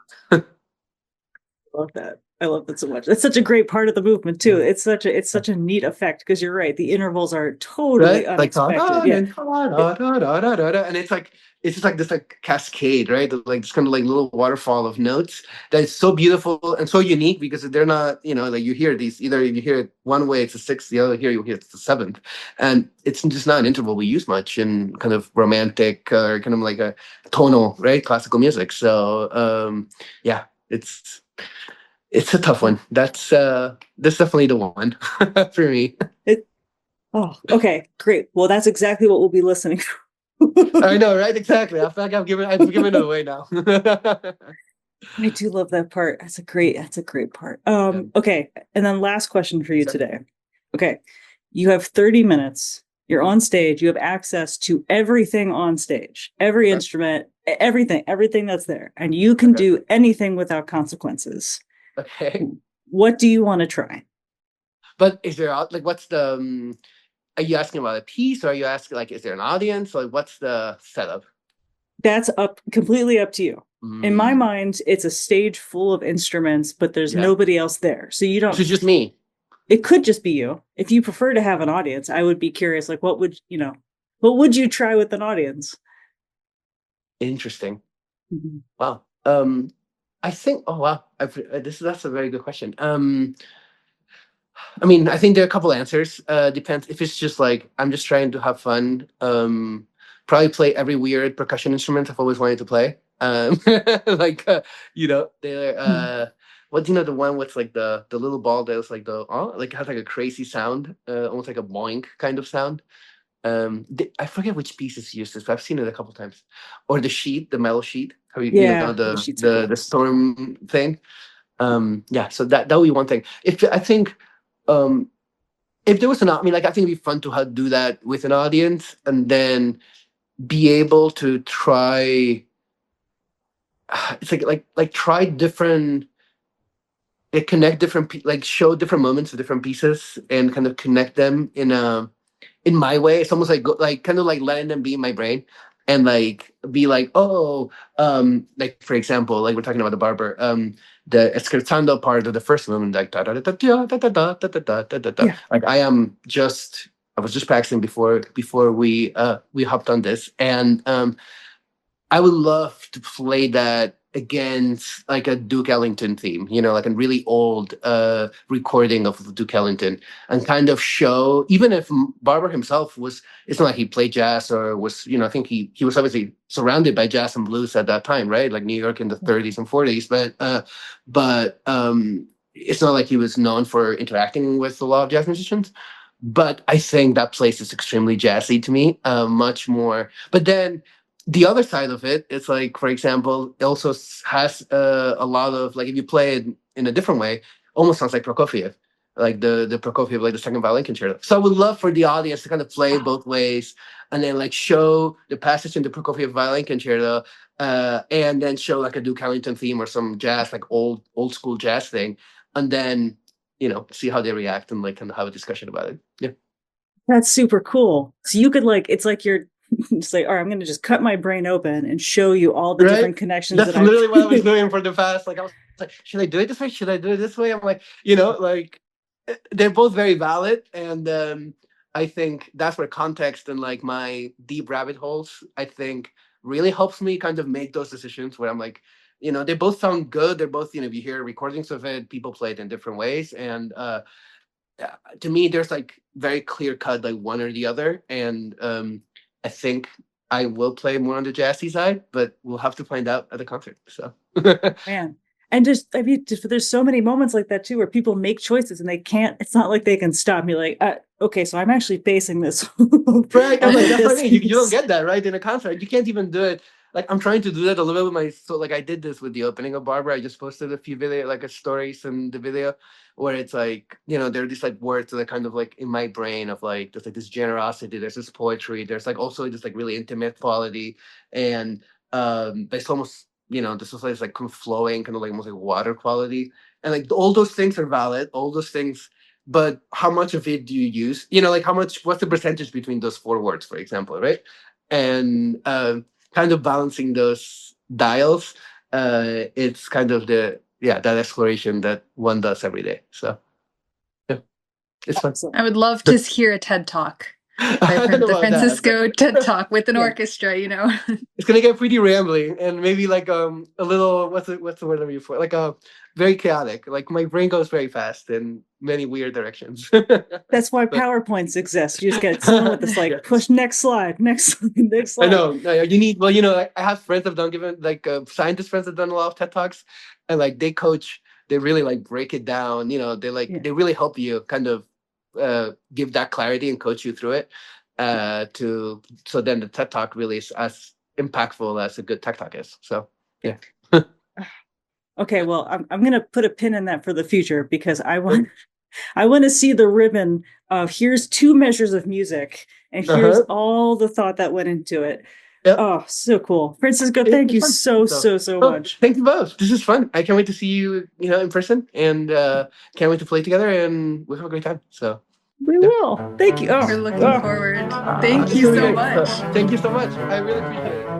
Love that. I love that so much. It's such a great part of the movement too. It's such a neat effect because you're right. The intervals are totally Right, like da unexpected. da Yeah. and da da da da da da da, and it's just like this like cascade, right? Like this kind of like little waterfall of notes that is so beautiful and so unique, because they're not, like you hear these, either you hear it one way it's a sixth, the other here you hear it's the seventh, and it's just not an interval we use much in kind of romantic or kind of like a tonal, right, classical music. So yeah, it's a tough one. That's definitely the one for me. Oh, okay, great. Well, that's exactly what we'll be listening I know, right? Exactly. I feel like I've given it away now. I do love that part. That's a great part. Yeah. Okay. And then last question for you today. Okay. You have 30 minutes. You're on stage. You have access to everything on stage, every instrument, everything that's there. And you can Okay. do anything without consequences. Okay. What do you want to try? But is there like what's the are you asking about a piece or are you asking like is there an audience? Like what's the setup? That's completely up to you. In my Mm, mind, it's a stage full of instruments, but there's yeah. nobody else there. So you So don't, it's just me. it could just be you. If you prefer to have an audience, I would be curious, like, what would you try with an audience? Interesting. Mhm. Wow. I think oh wow. That's a very good question. I mean, I think there are a couple answers. Depends if it's just like I'm just trying to have fun. Probably play every weird percussion instrument I've always wanted to play. Like they're Mhm. what do you know the one with like the little ball that was like the like has like a crazy sound, almost like a boink kind of sound. I forget which pieces used this, but I've seen it a couple times. Or the sheet, the metal sheet. How you know Yeah, the the sheets are the cool. the storm thing. Yeah, so that would be one thing. If I think um if there was an, I mean, like I think it'd be fun to do that with an audience, and then be able to try. It's like try different, like connect different, like show different moments of different pieces, and kind of connect them in my way. It's almost like like kind of like letting them be in my brain, and like be like, oh, like for example, like we're talking about the barber, the scherzando part of the first movement, like da da da da da da da da da da da da da. Yeah, Like I was just practicing before we hopped on this, and I would love to play that against like a Duke Ellington theme, like a really old recording of Duke Ellington, and kind of show, even if Barber himself it's not like he played jazz or was, I think he was obviously surrounded by jazz and blues at that time, right? Like New York in the 30s and 40s, but it's not like he was known for interacting with a lot of jazz musicians. But I think that place is extremely jazzy to me, much more. But then the other side of it, it's like, for example, it also has a lot of like if you play it in a different way, almost sounds like Prokofiev, like the Prokofiev, like the second violin concerto. So I would love for the audience to kind of play it both ways, and then like show the passage in the Prokofiev violin concerto, and then show like a Duke Ellington theme or some jazz, like old school jazz thing, and then see how they react and like kind of have a discussion about it. Yeah. that's super cool. So you could like, it's like you're just like, all right, I'm going to just cut my brain open and show you all the Right? different connections That's that I've. literally what I was doing for the past. Like I was like, should I do it this way? Should I do it this way? I'm like, like they're both very valid, and I think that's where context and like my deep rabbit holes, I think, really helps me kind of make those decisions where I'm like, they both sound good. They're both, if you hear recordings of it, people play it in different ways, and to me, there's like very clear cut like one or the other, and I think I will play more on the jazzy side, but we'll have to find out at the concert. So Man. And just, I mean, there's so many moments like that too, where people make choices and they can't, it's not like they can stop. You're like, okay, so I'm actually facing this. right, I'm like Okay, that's what I this mean. You don't is, get that right in a concert. You can't even do it. Like I'm trying to do that a little bit with like I did this with the opening of Barbara. I just posted a few video, like a stories in the video, where it's like there are these like words that are kind of like in my brain of like there's like this generosity, there's this poetry, there's like also this like really intimate quality, and there's almost this was like kind of flowing, kind of like almost like water quality, and like all those things are valid, all those things, but how much of it do you use? Like what's the percentage between those four words, for example, right? And kind of balancing those dials, it's kind of that exploration that one does every day. So yeah, it's fun. awesome. I would love to hear a TED Talk by I don't know the about that, Francisco TED but Talk with an Yeah. orchestra. it's gonna get pretty rambling and maybe like a little what's the word I'm looking for? Like very chaotic. Like my brain goes very fast in many weird directions. That's why But PowerPoints exist. You just get someone with this like yes. push next slide, next slide, next I slide. know. You need. Well, I have friends that've done given like scientist friends that done a lot of TED talks, and like they coach. They really like break it down. They Yeah. they really help you kind of give that clarity and coach you through it. so then the TED Talk really is as impactful as a good TED Talk is. So yeah. Okay, well, I'm gonna put a pin in that for the future because I want to see the ribbon of here's 2 measures of music and here's all the thought that went into it. Yep. Oh, so cool. Francisco, thank you so much. Thank you both. This is fun. I can't wait to see you, in person, and can't wait to play together, and we'll have a great time. So We will. Thank you. We're looking forward. Thank you so much. Thank you so much. I really appreciate it.